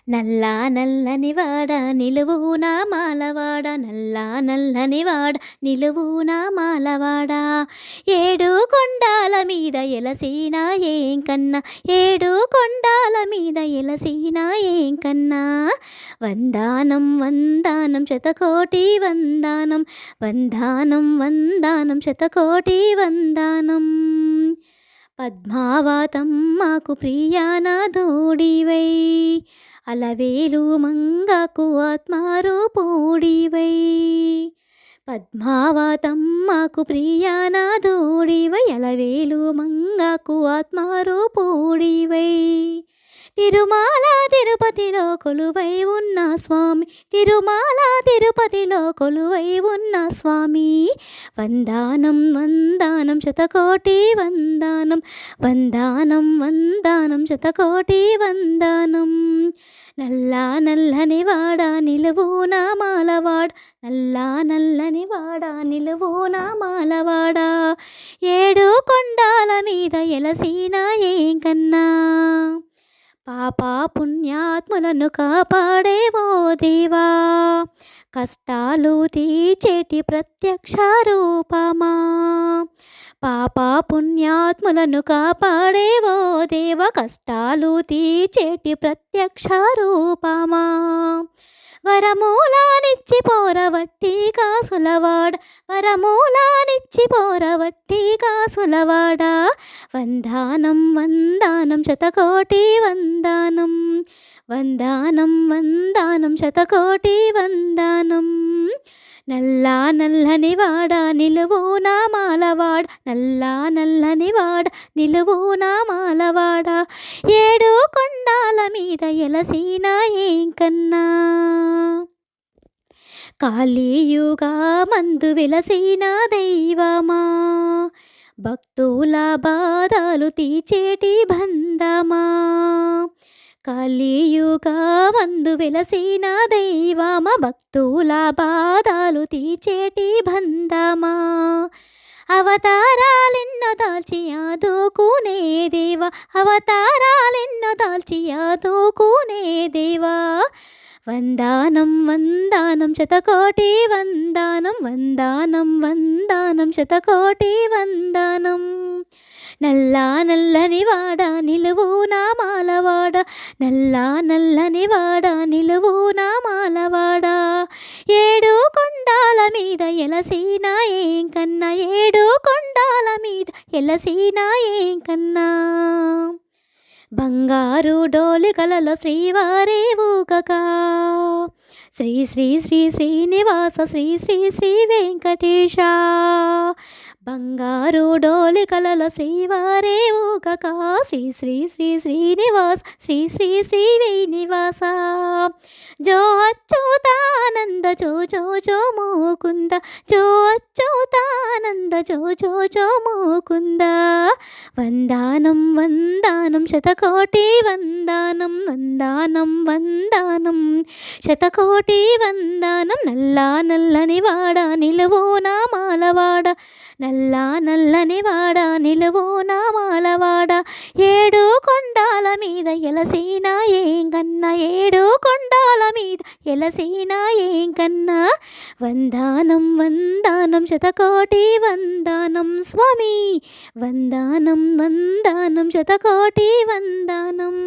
నల్లా నల్లని వాడ నిలువునా మాలవాడ, నల్లా నల్లని వాడ నిలువునా మాలవాడ. ఏడు కొండాల మీద ఎలసీనా ఏం కన్నా, ఏడు కొండాల మీద ఎలసీనా ఏం కన్నా. వందానం వందానం శతకోటి వందానం, వందానం వందానం శతకోటి వందానం. పద్మావతమ్మకు ప్రియానాథుడివై, అలవేలు మంగకు ఆత్మారూపుడివై. పద్మావతమ్మకు ప్రియానాథుడివై, అలవేలు మంగకు ఆత్మారూపుడివై. తిరుమల తిరుపతిలో కొలువై ఉన్న స్వామి, తిరుమల తిరుపతిలో కొలువై ఉన్న స్వామి. వందానం వందానం శతకోటి వందానం, వందానం వందానం శతకోటి వందానం. నల్లా నల్లని వాడ నిలువునా మాలవాడ, నల్లా నల్లని వాడ నిలువునా మాలవాడ. ఏడు కొండాల మీద ఎలసీనా ఏం కన్నా. పాపా పుణ్యాత్ములను కాపాడేవో దేవా, కష్టాలు తీర్చేటి ప్రత్యక్ష రూపమా. పాపా పుణ్యాత్ములను కాపాడేవో దేవా, కష్టాలు తీర్చేటి ప్రత్యక్ష రూపమా. వరమూలానిచ్చి పోరవట్టి కాసులవాడ, వరమూలానిచ్చి పోరవట్టి కాసులవాడ. వందానం వందానం శతకోటి వందానం, వందానం వందానం శతకోటి వందానం. నల్లా నల్లని వాడ నిలువునా మాలవాడ, నల్లా నల్లని వాడ నిలువునా మాలవాడ. ఏడు కొండాల మీద ఎలసీనా ఏం కన్నా. కాళీయుగా మందు వెలసిన దైవమా, భక్తుల బాధలు తీర్చేటి బంధమా. కలియుగా మందు వెలసిన దైవమా, భక్తుల బాధలు తీర్చేటి బంధమా. అవతారాలెన్నో దాల్చి ఆదుకునే దేవా, అవతారాలెన్నో దాల్చి ఆదుకునే దేవా. వందానం వందానం శతకోటి వందానం, వందానం వందానం శతకోటి వందానం. నల్లా నల్లని వాడ నిలువునా మాలవాడ, నల్లా నల్లని వాడ నిలువునా మాలవాడ. ఏడు కొండాల మీద ఎలసీనా ఏం కన్నా, ఏడు కొండాల మీద ఎలసీనా ఏం కన్నా. బంగారు డోలికలలో శ్రీవారే ఊగక, శ్రీ శ్రీ శ్రీ శ్రీనివాస శ్రీ శ్రీ శ్రీ వెంకటేశ. బంగారు డోలికలలో శ్రీవారే ఊగక, శ్రీ శ్రీ శ్రీ శ్రీనివాస శ్రీ శ్రీ శ్రీ శ్రీనివాస. జో అచ్యుతానంద జో జో జో ముకుంద, జో అచ్యుతానంద జో జో జో ముకుంద. వందానం వందానం శతకోటి వందానం, వందానం వందానం శతకోటి వందానం. నల్లా నల్లని వాడ నిలువునా మాలవాడ, నల్లా నల్లని వాడ నిలువునా మాలవాడ. ఏడు కొండాల మీద ఎలసీనా ఏం కన్నా, ఏడు కొండాల మీద ఎలసీనా ఏం కన్నా. వందానం వందానం శతకోటి వందానం స్వామి, వందానం వందానం శతకోటి వందానం.